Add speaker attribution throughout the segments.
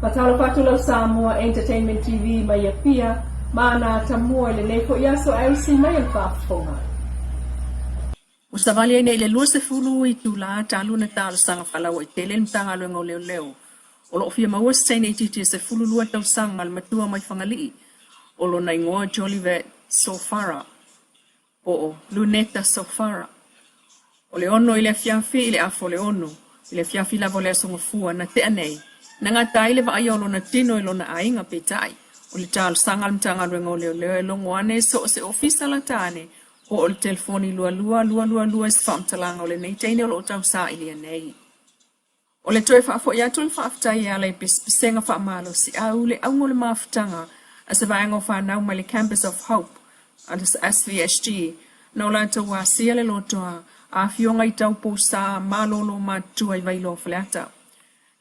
Speaker 1: Patalo patula Samoa Entertainment TV maya pia maana tamua le neko yaso ai si maya fafonga.
Speaker 2: Usavali ina ile lua se fulu I tula talu na talo sanga falawa I tele mtanga lwengo leo leo. Olo ofia maua sene ititi se fulu lua tau sanga matua mai fangali. Olo na ingoa Jolivet Sofara. O Luneta Sofara. Ole ono ile fiafi ile afo le ono. Ile fiafi la vole songo fua na te anei. Nanga taile va ayolo na tino ilo na ainga petai. Ole talo sanga mtanga lwengo leo leo longo ane so se ofisa la tane. O ole telefoni lua sfamtalanga ole nei teine ole tau sa ili nei. Ole toe fa'afo ia tole fa'aftai ala I pisenga fa'amalo si aule aungole maftanga as a vaingo whanau mai le Campus of Hope as SVSG na ola tau wa siale lotoa a fionga I tau po sa malolo matua I vailo fleata.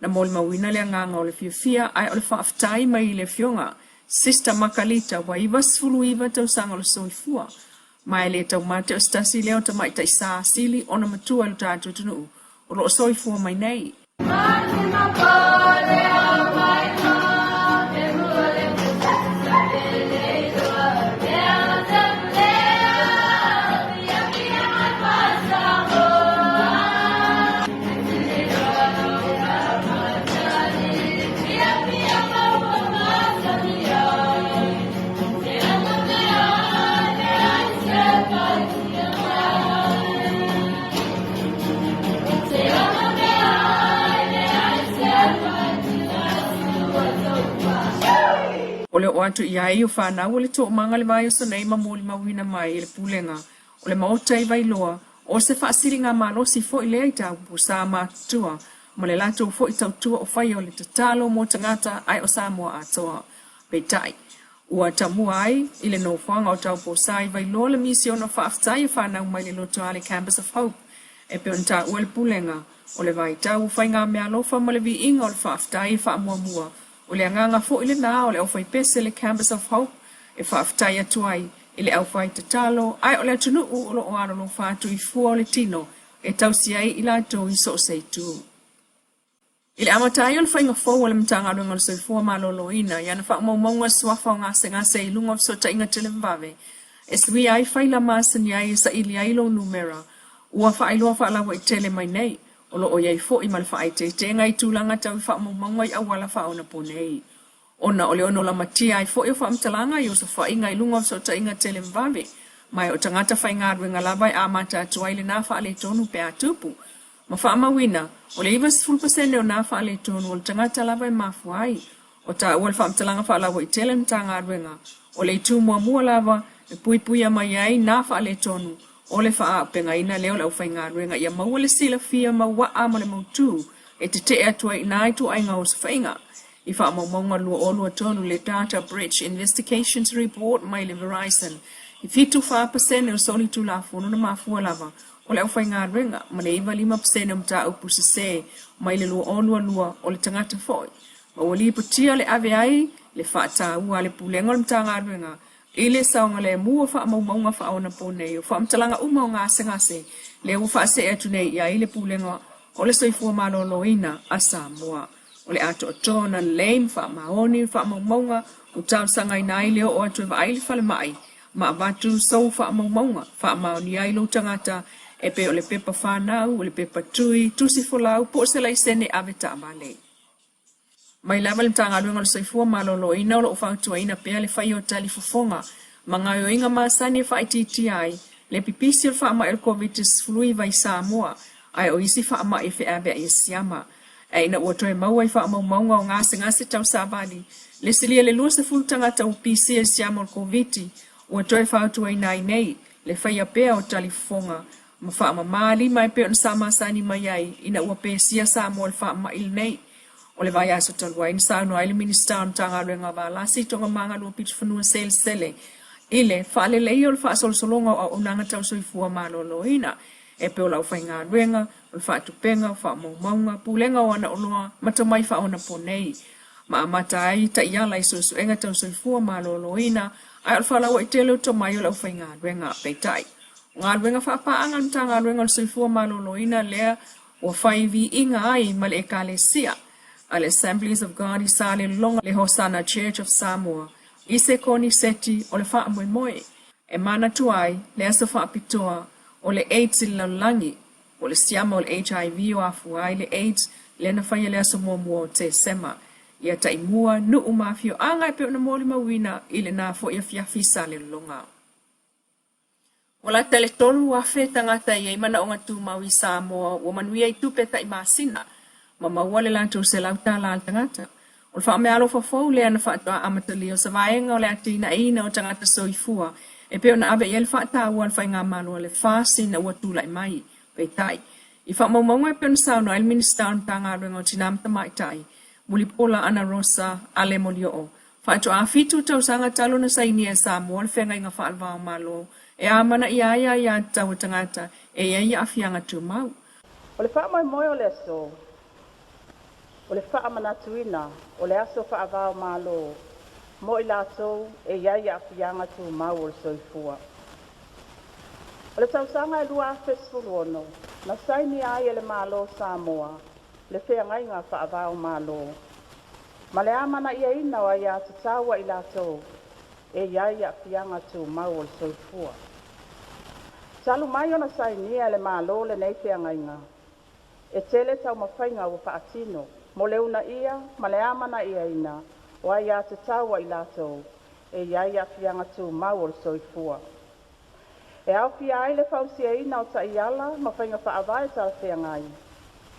Speaker 2: Na mole mawina le anganga ole fia ai ole fa'aftai mai le fionga Sister Makalita wa iwa sfulu iwa tau sanga ole soifua. Mai le tau mate o stasi leo ta mai tai sa sili ona matua lu tātou tunu o lo soifua mai nei. Ole o atu iai o whanau ole tō manga le vai o sanei mamoli mawina mai le pulenga. Ole maota I Vailoa o se whaasiri ngā malosi fo I lea I tau po sa mātua. Ma le lato fo I tau tua o whai o le tatalo mo tangata ai o Samoa atoa. Peitai. Ua tamua ai I le no whanga o tau po sa I Vailoa le mission o whaaftai o whanau mai le loto ale Campus of Hope. E pe onta ua le pulenga. Ole vai tau whai ngā mea lofa ma le vi inga o le whaaftai wha mua mua. O le anganga fo ile na o le au fai pese le Campus of Hope e whaaftai atuai I le au fai tatalo ai o le atunu o lo o aro lo whaatu I fua o le tino e tausi ai I lato I so seitu. Ile amatai o le whainga fo o le mtanga runga le soi fua malolo ina yana wha maunga suafa o ngase I lunga so ta inga tele mbave. E sui ai whai la masan iai sa ili ai lo numera ua wha iloa wha lawa I tele mai nei. Olo o iai fo I malfa te ngai tūlanga tau wha maunga I awala wha ona po nei. Ona ole ono la matia I fo I wha mtalanga I o sa wha inga I lunga so ta inga tele mvawe. Mai o tangata whai ngāru ngā labai a mata atua ile nā wha ale tonu pe atupu. Ma wha mawina, ole iwas fulpasene o nā wha ale tonu o tangata labai mafuai. O ta ual wha mtalanga wha lawa I tele mta ngāru ngā. Ole I tū mua lava, e pui mai ai nā wha ale tonu. Ole wha a penga ina leo lau whai ngā ruenga ia mawale sila fia mawa a mole mautu e te te atua I nai tu ai ngā o sa whainga. I wha maunga lua olua tonu le Data Breach Investigations Report mai le Verizon. I fitu 5% o soli tu la fono na mafua lava. Ole au whai ngā ruenga ma le iwa 5% o mta upu se mai le lua olua o le tangata foi. Ma wali iputia le ave ai le wha ua le pulenga o le mta ngā ruenga. Ile saunga le mua wha maunga wha ona po nei o wha mtalanga uma o ngase le u wha se atu nei ia ile pulenga o le soifua malolo ina a Samoa. O le ato atona lein wha maoni wha maunga o tau sanga ina ile o atu e wa aile whale mai ma vatu sau wha maunga wha maoni ai lo tangata e pe o le pepa whanau o le pepa tui tusi folau po se lai sene aveta amale. Mai lava le tanga runga le soifua malolo ina o lo whautua ina pea le whai o tali fofonga. Mga o inga maasani e whai TTI, le pipisi o whaama el COVID-19 flui vai Samoa, ai o isi whaama e whaabea i siama. E ina ua toe maua i whaama maunga o ngase tau sabali. Le silia le lua se fultanga tau PC e siama o COVID-19, ua toe whautua ina nei, le whai a pea o tali fofonga. Ma whaama maali mai pea on sama sani mai ai, ina ua pea sia Samoa le whaama il nei. O le vai aso talua in sauno ai le minister on tanga renga va la si tonga manga lo pitch fanua sele ile fa le lei o le fa solsolonga o nanga tau soifua malolo ina e pe o lau whainga renga o le fa tupenga fa maunga pulenga o ana oloa matamai fa ona ponei ma amata ai ta iala iso enga tau soifua malolo ina ai o le fa lau i tele o tomai o lau whainga renga peitai ngā renga fa paanga tanga renga o soifua malolo ina lea o whaivi inga ai male e kale sia ale Assemblies of God i sa le longa le Hosanna Church of Samoa. I se koni seti o le wha moe moe. E mana tuai le aso wha pitoa o le AIDS i laulangi. O le siama o le HIV o afu ai le AIDS le na whaia le aso mua mua o te sema. Ia ta imua nu umafio angai pe ona moli mawina i le na fo ia fiafisa le longa. Wala tele tolu wa fe tangata ia imana o ngatu mawi Samoa o manuia i tupe ta imasina. Mama wale lanto se lauta la tangata. O fa me alo fo le ana fa ta amatali o savaenga o le atina ina o tangata soifua. E pe ona ave yel fa ta wan fa nga malo le fasi na watu lai mai pe tai. I fa mo mo pe on sa no el minister on tanga ro tinam ta mai tai. Muli pola ana rosa ale molio. Fa to afitu to sanga talo na saini e Samoa le fenga nga fa alva malo. E amana ia ya tau tangata e ia afianga tu mau.
Speaker 3: O le wha mai moe o le aso, o le wha manatuina, o le aso wha avao malo, mo i lato e iai afianga tu mau o le soifua. O le tausanga e lua festival ono, na saini ai e le malo Samoa, le whea ngai ngā wha avao malo. Ma le amana ia ina o ia tatawa i lato e iai afianga tu mau o le soifua. Talu mai ona saini e le malo le nei whea ngai ngā. E tele tau mawhainga o whaatino, mo le una ia, ma le amana ia ina, o ai a te taua i lato, e iai a fianga tu mau o le soifua. E au fia ai le fausia ina o ta iala, mawhainga whaavai tala whea ngai.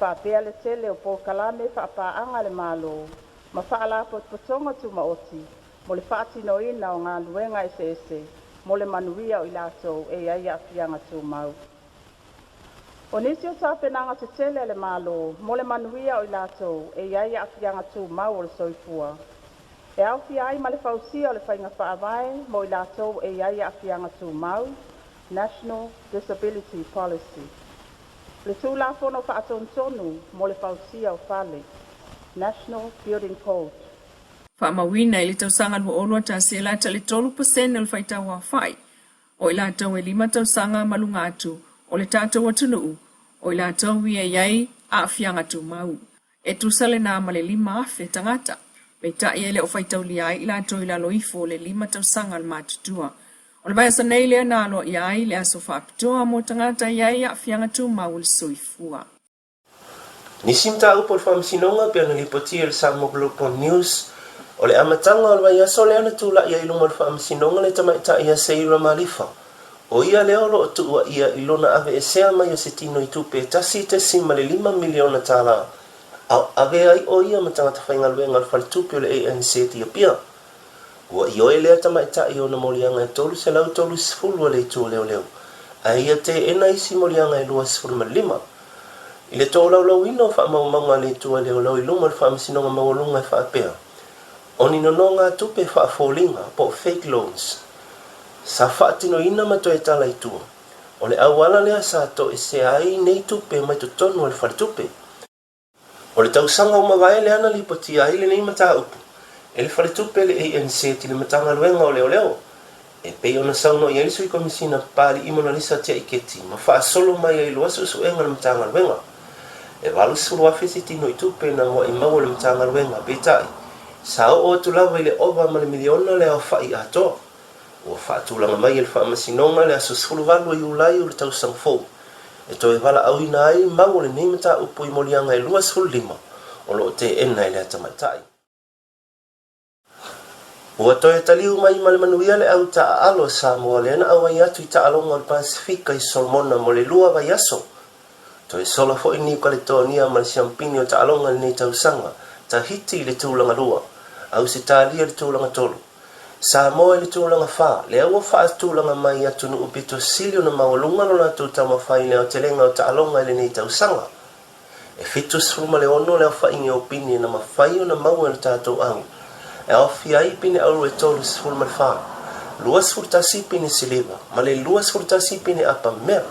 Speaker 3: Whaapea le tele o po kalame whaapaanga le malo, ma whaalapo potonga tu maoti, mo le whaatino ina o ngā luenga ese, mo le manuia o i lato, e iai a fianga tu mau. O nisi o tāpenanga te tele le malo, mo le manuia o i lato, e iai a fianga tu mau o le soifua. E au fia ai ma le fausia o le whainga whaavai, mo i lato e iai a fianga tu mau, National Disability Policy. Le tūla fono whaatontonu, mo le fausia o whale, National Building Code.
Speaker 2: Whaamawina i le tausanga lua olua ta se la ta le 3% o le whaitaua whai. O i lato e 5 tausanga malunga atu, o le tātou atunuu, o i lātou ia iai a fianga tu mau. E tu sale nā ma le 5 afe tangata. Pei ta ia le o whaitau li ai i lātou i lalo ifo le 5 tausanga le mātutua. O le vai asa nei lea nālo iai le aso whaapitoa mo tangata iai a fianga tu mau le soifua.
Speaker 4: Nisi mta upo le whamisinonga pe ana lipoti le Samoa Global News. O le amatanga o le vai aso le ana tūla ia ilunga le whamisinonga le tamaita ia seira malifa. O ia leo lo tua ia ilona ave e sea mai o se tino i tupe tasi te sima le 5 miliona tala. Ave ai o ia matangata whainga luenga le tupe o le ANC ti apia. Ua i oe lea tamaita i ona molianga e tolu se lau tolu sifulu le tua leo leo. A ia te ena isi molianga e lua sifulu ma 5. I le tō lau lau ino wha maunga le tua leo lau i luma le wha misinonga maulunga e wha apea. Oni nono ngā tupe wha fōlinga po fake loans. Sa whaatino ina mato e tala i tua. O le awala lea sa to e se ai nei tupe mai to tonu o le whare tupe. O le tausanga o mawai le ana lipoti ai le nei mata upu. E le whare tupe le ANC ti le matanga luenga o leo leo. E pei ona sauno i alisu i komisina pali i mona lisa tia iketi. Ma wha solo mai ai luasu su enga le matanga luenga. E walu sulu afisi tino i tupe na mo i mau le matanga luenga betai. Sa o tu lawa i le ova ma le miliona le au wha i atoa. O whaatulanga mai le whaamasinonga le aso suluwalu i ulai o le tausang fōu. E to e wala au ina ai mau le neimata upo i molianga e 2.5 o lo te ena i le atamaitai. Ua to e taliu mai ma le manuia le au ta alo Samoa le ana au ai atu i ta alonga o le Pasifika i Solomona mo le lua vai aso. To e sola fo i ni le tonia ma le siampini o ta alonga le nei tausanga ta hiti le tūlanga lua. Au se tālia le tūlanga tolu. Samoa le tūlanga wha, le aua wha tūlanga mai atu nu upito silio na mawalunga no la tū tama whai leo te lenga o ta alonga le nei tausanga. E fitu sruma le ono leo wha inge opini na mawhai o na maua le tātou au. E ofi ai pine auru e tolu sruma le wha. Luas furtasi pine siliva, ma le luas furtasi pine apa mea.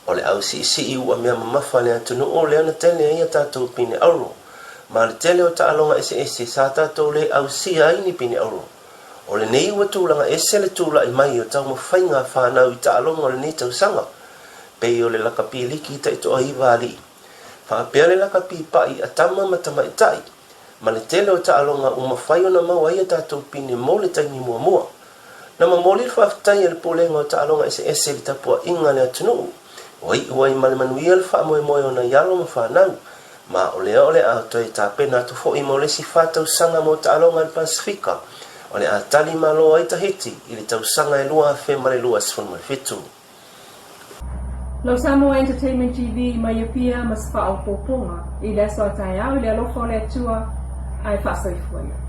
Speaker 4: O le au si i ua mea mamafa le atu nu o le ana tele ia tātou pine auru. Ma le tele o ta alonga ese sa tātou le au si ai ni pine auru. O le nei ua tūlanga ese le tūla i mai o tau mawhainga whanau i ta alonga o le nei tausanga. Pei o le lakapi liki ta ito ahi wali. Whaapea le lakapi pai a tama matama i tai. ma le tele o ta'aloga uma fai ona mau ai tatou pini mo le taimi muamua na mamoli le faafetai e le pulega o ta'aloga ese le tapuaʻiga le atunuu o i'u ai ma le manuia le fa'amoemoe ona ialo ma fanau ma o lea o le a toe tapena atu fo'i ma o lesi fatausaga mo ta'aloga i le pasifika o le a tali malo ai tahiti i le tausaga e 2 ma le 27.
Speaker 1: Lo Samoa Entertainment TV mai ia pia mas whaau pōponga i le aso atai au i le alofa o le atua ai whasoifua ia.